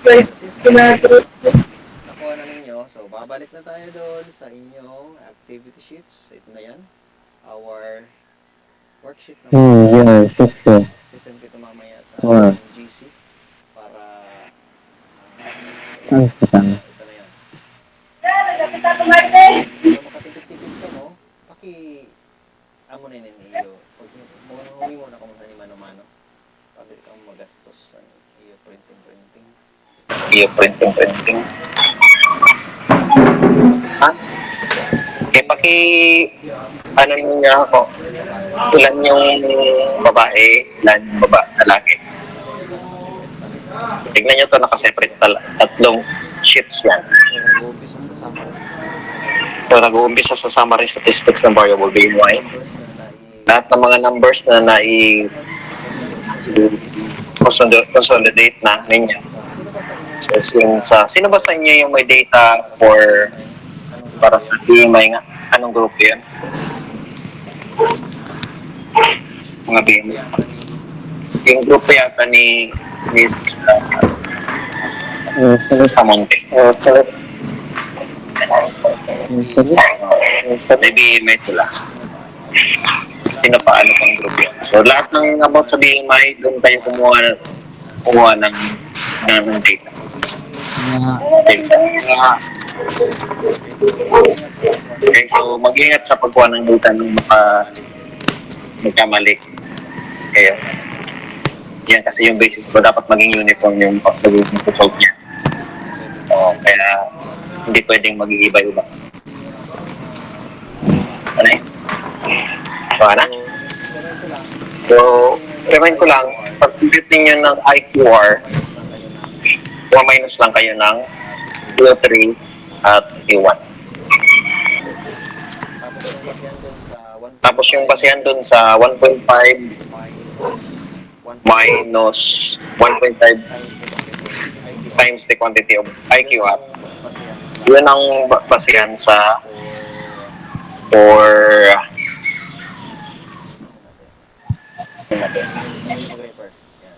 so ayun since nakuha na ninyo so babalik na tayo doon sa inyong activity sheets ito na yan our worksheet na Yes, okay. sisend ko ito mamaya sa Wow. GC para Ang sakang. ito na yan kung makatipid-tipid ka mo amo na yun iyo pag huwi mo na kung saan yung mano-mano pabili kang magastos sa iyo printing Ha? Okay, ano niya ako, ilan yung babae, ilan yung lalaki. Tignan nyo to nakaseparate tatlong sheets yan. so nag-uumpisa sa summary statistics So, nag-uumpisa sa summary statistics ng variable BMY. numbers na Lahat ng mga numbers na consolidate na ninyo. Sino ba sa inyo yung may data para sa BMI nga? Anong grupo yan? Mga BMI. Yung grupo yata ni Miss Samonte. maybe may tula. Sino pa, ano pang group yun. So, lahat ng about sa BMI, doon kayo kumuha ng data. Okay, so mag-ingat sa pagkuha ng data nung magkamali kayo. Yan kasi yung basis ko, dapat maging uniform yung pag-result niya. So, kaya hindi pwedeng mag-iiba-iba. Ano eh? So, remind ko lang, pag-compute ninyo ng IQR, minus lang kayo ng Q3 at Q1. Tapos yung basihan dun sa 1.5 minus 1.5 times the quantity of IQR. Yun ang basihan sa for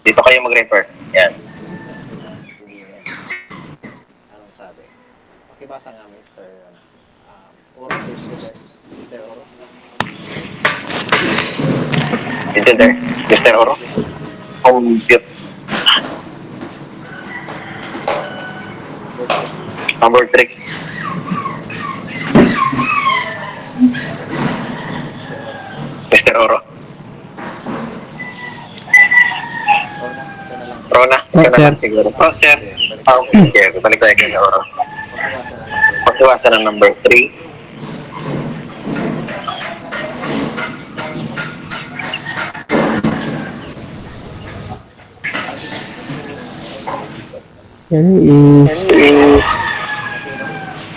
dito kayo mag-refer. Yan. Anong sabi? Pakibasa nga, Mr. Oro. Mr. Oro. Is it there? Mr. Oro? Compute. Number 3. Mr. Oro. Rona, ka na lang siguro. Oh, sir. Okay, balik tayo kay Oro. Pagkiwasan ng number 3.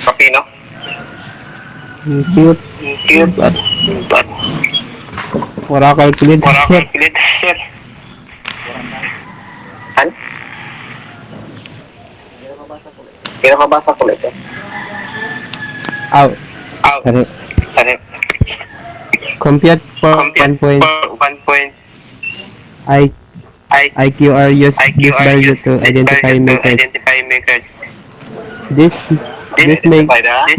Kapino? Cute. Cute. Wala calculate, sir. Sir. Saan? Kaya mabasa ko ulit eh. Out. Out. Sorry. Compute for 1 point. IQR use this value to identify makers. This make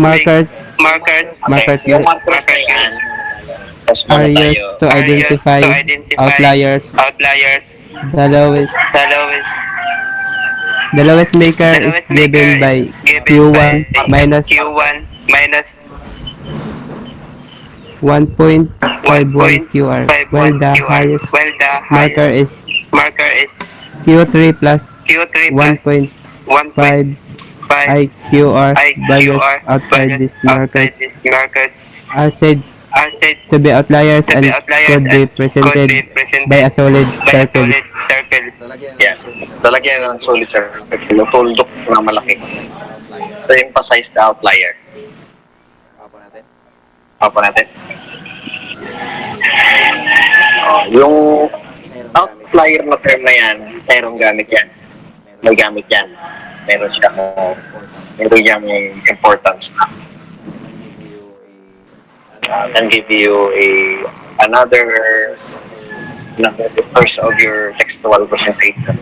markers Yung markers na yan, are used to identify outliers. The lowest maker is given by Q1 minus 1.51 QR, while the highest marker is Q3 plus 1.5 IQR values outside these markers are said to be outliers and could be presented by a solid circle. yan. Lalagyan ng solid circle. Tuldok na malaki. To emphasize the outlier. Apa natin? Yung outlier na term na yan, mayroong gamit yan. May gamit yan. Meron siyang importance na. Can give you another verse of your textual presentation.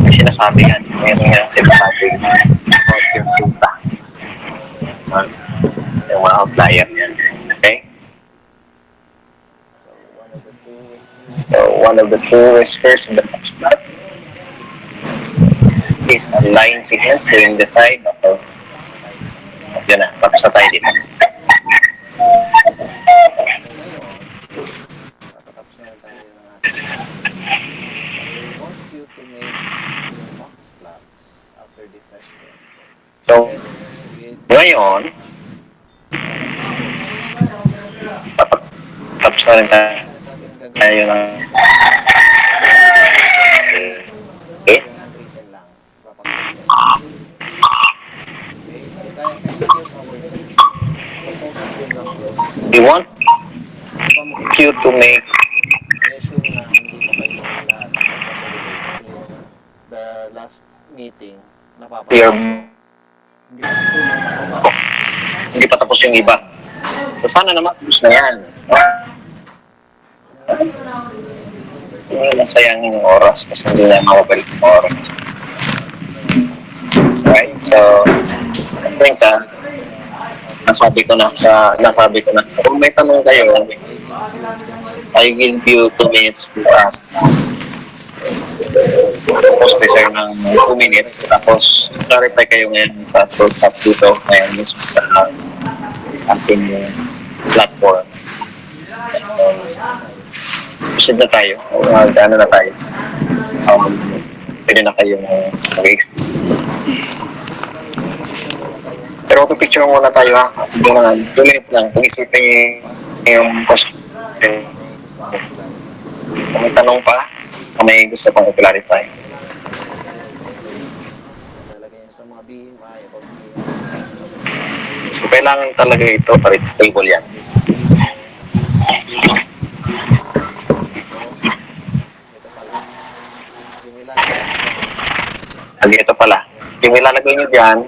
May sinasabi yan. Meron yan sinasabi about your data. Yung mga outlier yan. Okay? So, one of the two whiskers of the box plot is a line segment during the side of yun na, tapos na tayo dito. Tapos na tayo ng ating we want you to make your box plots after this session. So, ngayon, tapos na rin tayo ng okay? We want you to make the last meeting your hindi pa tapos yung iba. So sana naman tapos na yan. Nasayangin yung oras kasi hindi na mababalik yung oras. Right? So, I think nasabi ko na. Kung may tanong kayo, I will give you 2 minutes I give you 2 minutes to ask. Tapos ni sir ng 2 minutes. Tapos clarify kayo ngayon sa first half dito. Ngayon mismo sa ating platform. Proceed na tayo. Ano na tayo. Pwede na kayo mag-explain. Pero picture muna tayo ha. 2 minutes lang. Pag-isipin yung question. Kung may tanong pa, kung may gusto pang i-clarify. Lalagay nyo sa mga BMI, So, kailangan talaga ito, parit table yan. ito pala. Yung Ito pala. Yung ilalagay nyo ilalagay nyo dyan,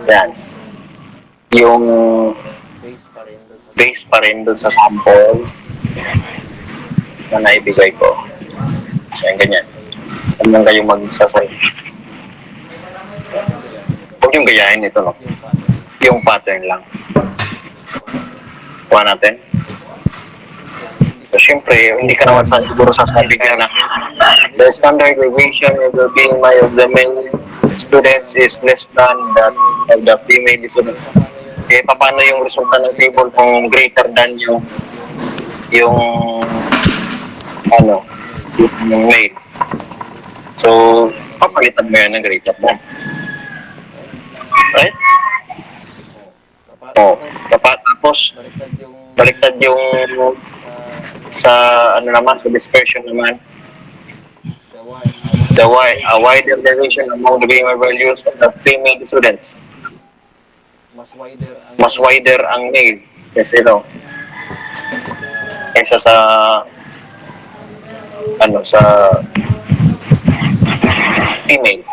yan. Yung base pa rin doon sa base pa rin dun sa sample na naibigay ko. Yan, ganyan. Hanggang kayo magsasay. Huwag yung gayahin ito, no? Yung pattern lang. Kuha natin. So, syempre, hindi ka naman siguro sasabi ka na the standard deviation of the BMI of the male students is less than that of the female student. Eh, paano yung resulta ng table kung greater than yung male? So, papalitan mo yan ng greater than. Right? Oh, tapos baliktad yung sa sa dispersion naman. A wider variation among the BMI values of the female students. Mas wider ang male kaysa sa female.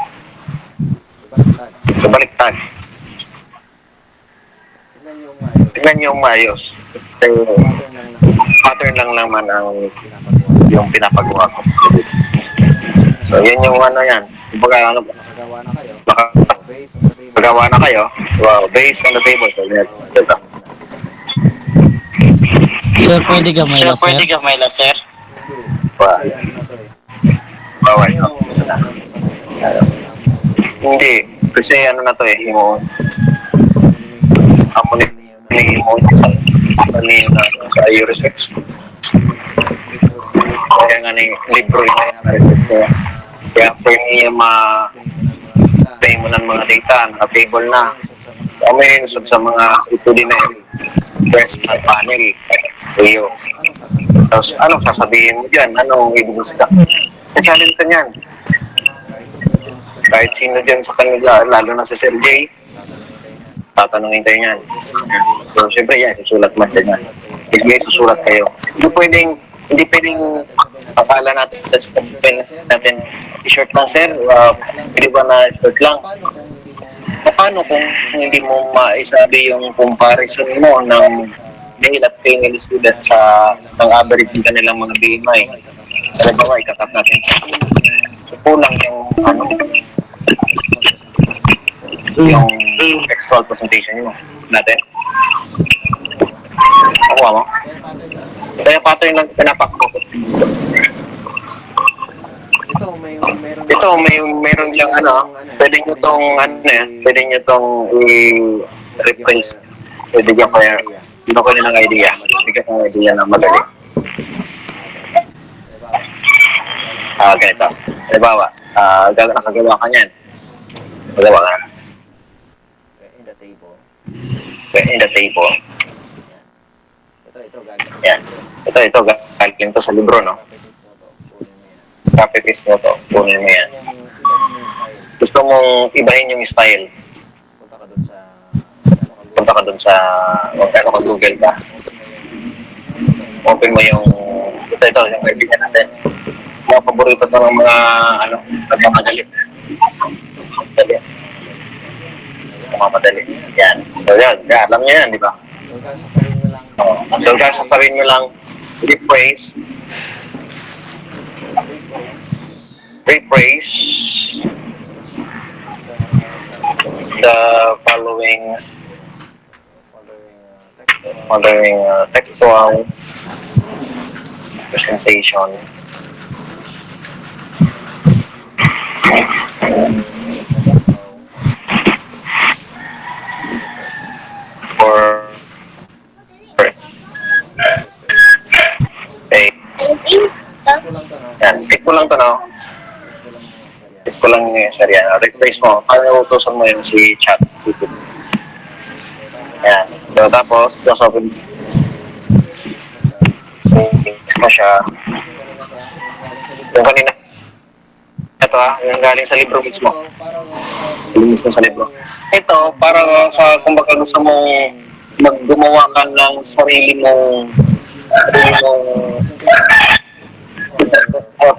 So baliktad. Tingnan niyo yung maayos. Pattern lang naman ang yung pinapagawa ko. So, yan yung yan. Kumbaga, nakagawa na kayo. Wow, based on the table. So, ito. Sir, pwede gamay la, sir? Wow. Bawal. Hindi. Kasi na to himo. Ako ni himo sa Eurosex. Kaya nga libro yun. Kaya after niya ma-play mo ng mga data, naka-table na. Kami yun sa mga ito din na first panel. Iyo. Tapos anong sasabihin mo dyan? Anong ibig sabihin? Na-challenge ka niyan. Kahit sino dyan sa kanila, lalo na si Sir Jay, tatanungin tayo niyan. So, siyempre yan, susulat man din yan. May susulat kayo. Hindi pwedeng akala natin i-short lang, sir. Pwede ba na short lang? Paano kung hindi mo maisabi yung comparison mo ng male at female student sa ng average ng kanilang mga BMI? Halimbawa, ikakat natin. So, kulang yung textual presentation mo natin. Nakuha mo? Kaya pattern lang pinapakfocus. Ito, meron lang pwede nyo tong i-replace. Pwede nyo kaya, hindi ko ng idea. Bigyan ko ng idea na madali. Ganito. Halimbawa, nakagawa ka niyan. Magawa ka na. In the table. Yan. Ito, galing to sa libro, no? Copy paste mo to. Kunin mo yan. Gusto mong ibahin yung style. Punta ka dun sa Google ka. Open mo yung ito, yung kaibigan natin. Mga paborito to ng mga nagmamadali. Mamadali. Yan. So yan, alam niyo yan, di ba? So guys, sasabihin nyo lang rephrase the modeling textual presentation. For a Kulang to, no? yan, tip ko lang to, no? Kulang mo, sir, yan. Tip ko lang yung sir yan. Replace mo. Parang utusan mo yun si chat. Yan. So, tapos, just open mix mo siya. Yung kanina, ito yung galing sa libro mismo. Yung mismo sa libro. Ito, para sa, kumbaga gusto mong maggumawa ka ng sarili mong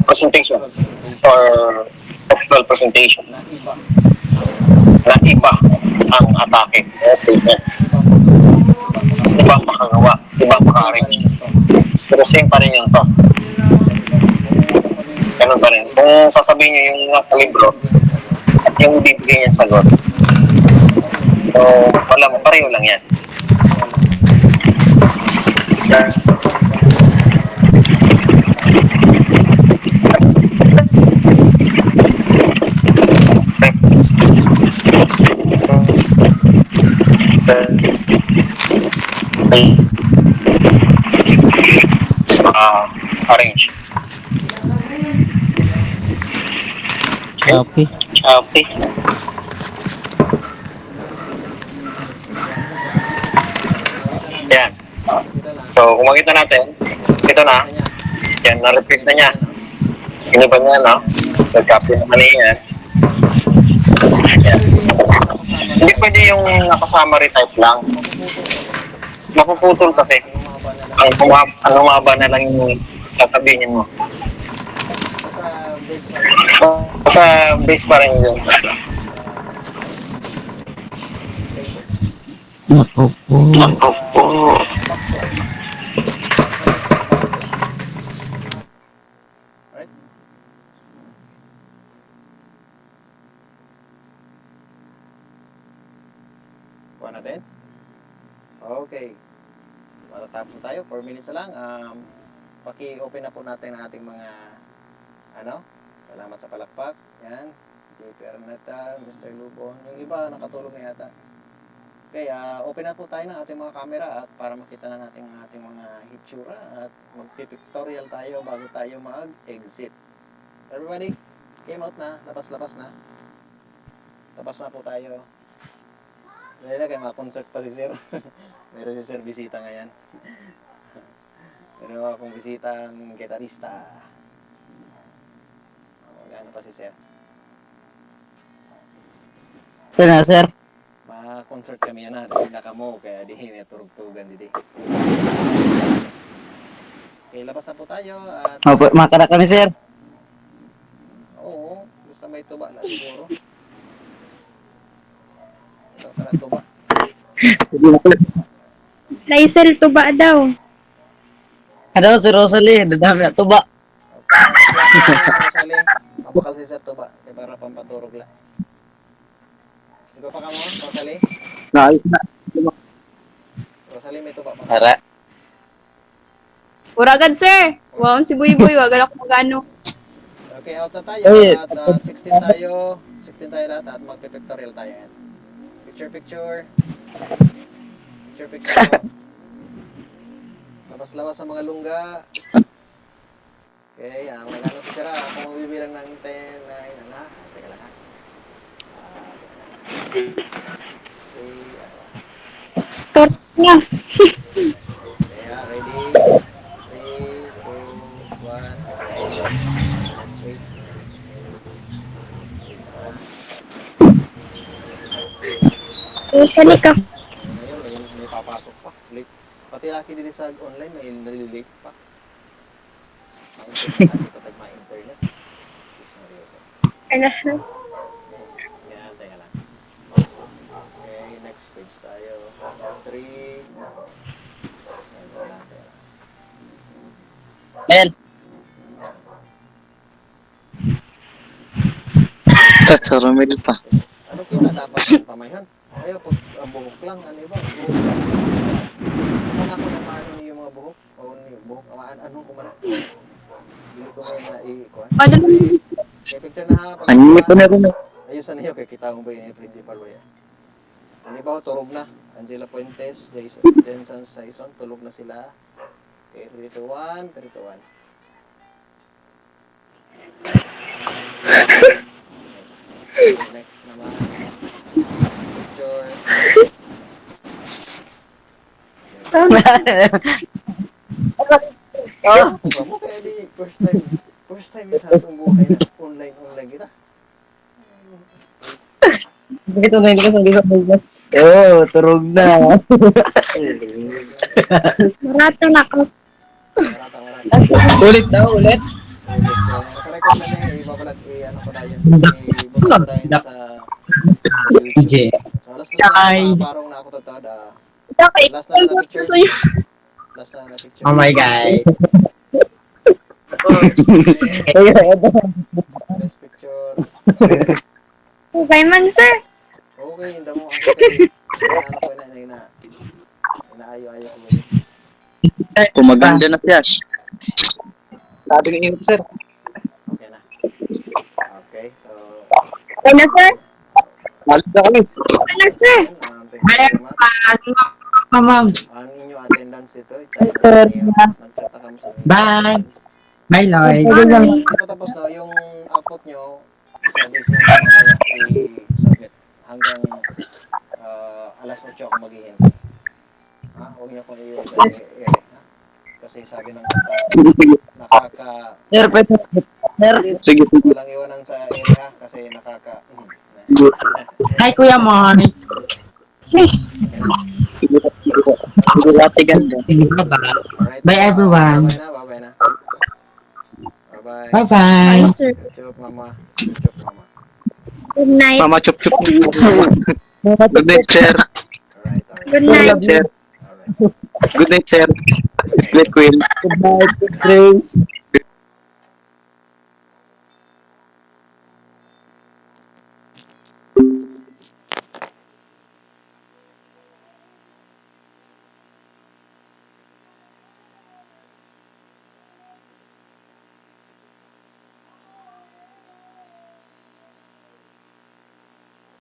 presentation or textual presentation na iba ang atake statements. Ibang makagawa, ibang maka-arrange. Pero same pa rin yung to. Ganun pa rin. Kung sasabihin nyo yung nasa libro at yung bibigyan niya sagot, so wala mo, pareho lang yan. Arrange. Okay. Okay. Yan. So, kung makita natin, ito na. Yan, na-refresh na niya. Iniba niya, no? So, copy naman niya yan. Yan. Hindi pwede yung nakasummary type lang. Mapuputol kasi. Ang umaba na lang yung sasabihin mo. Sa base pa rin yun. Ako po. Right? Kuha natin? Okay. Matatapos na tayo. 4 minutes na lang. Paki-open na po natin ang ating mga salamat sa palakpak. Yan. JP Arneta, Mr. Lubon. Yung iba nakatulong na yata. Okay, open na po tayo ng ating mga camera at para makita na natin ang ating mga hitsura at magpipictorial tayo bago tayo mag-exit. Everybody, came out na. Labas-labas na. Labas na po tayo. Dahil na kayo concert pa si Sir. Meron si Sir bisita ngayon. Meron akong bisitang gitarista. Magano pa si Sir. Sir na, sir. Ma-concert kami yan na. Dahil nakamo. Kaya di naturugtugan didi. Okay, labas na po tayo. At Opo, makara kami, sir. oo, basta may tuba na siguro. Basta ka na tuba. Laisel tuba daw. Ano, si Rosalie, dadami na tuba. Rosalie, papakal si Sir tuba. Kaya para pampaturog lang. Di ba pa ka mo, Rosalie? Naayos na. Rosalie, may tuba pa. Para. Uragan, sir. Wow, si Buy Buy. Wagal ako magano. Okay, out na tayo. Ay, At 16 tayo. 16 tayo lahat at magpipictorial tayo yan. Picture. Picture. Labas-labas sa mga lungga. Okay, magano si Sir. Kung magbibilang ng 10, 9, teka lang ha. Start na. Okay, ready? 3, 2, 1. Next page. Usually ka. Ngayon, may papasok pa. Late. Pati laki din sa online, may nalilate pa. Ma-internet lagi tatag ma-internet. Seryoso. Ano? Yan, teka lang. Okay, next page tayo. 3. Teka lang. Men. Tatsaramil pa. Ano kita dapat ang pamayan? Ayaw, pag ang buhok lang, ano iba? Buhok lang kita. man ako na maano niyo yung mga buhok. O yung buhok. Ano ko man. Dili ko may na i-kuhan. Padala mo. Kaya picture na ha. Pag Anime po na rin. ayusan niyo kay kita mo ba yung principal ba yan? Ano ba, tulog na. Angela Fuentes, Jensen Saison, tulog na sila. Okay, 3 to 1, 3 to 1. Next naman. Next picture. Oh, Mo kaya di, first time yun sa atong buhay na online kita. ito na ito. Oh, turog na. Marato na ako. Marata. Ulit daw, ulit. Nakarecord na niya, ibabalag, ano ko na yun. Ibuto ko na yun sa YouTube. So, alas na sa parang na ako tatad. Okay, Last na na picture. sa'yo. Last na na picture. Oh my God. Best picture. Okay man, sir. Okay, hindi mo ang okay. Ano ko na, inaayo-ayo ko yun. Kumaganda na siya. Sabi ni sir. Okay na. Okay, so, Okay na, sir. Malit na kami. Okay na, sir. thank you very much. Ma'am. Ang inyong attendance ito, nag-chat na kami sa inyo. Bye. Bye, Lloyd. Hindi pa tapos no, yung output nyo, sa GC nyo mamaya i-submit hanggang alas 8 ako maghihintay. Ha? Huwag nyo kong i-use sa ere. Ha? Kasi sabi ng kanta, Sir, pwede. Sir. Sige, sige. walang iwanan sa ere ha, kasi Hi, Kuya Mon. Alright, Bye, everyone. Bye-bye na. Bye-bye. Bye-bye. Bye, sir. Chup, mama. Chup, mama. Good night. Mama, chup, chup. Good night, sir. Alright. Good night. Sir. Alright. Good night, sir. Good queen. Good night, good Grace.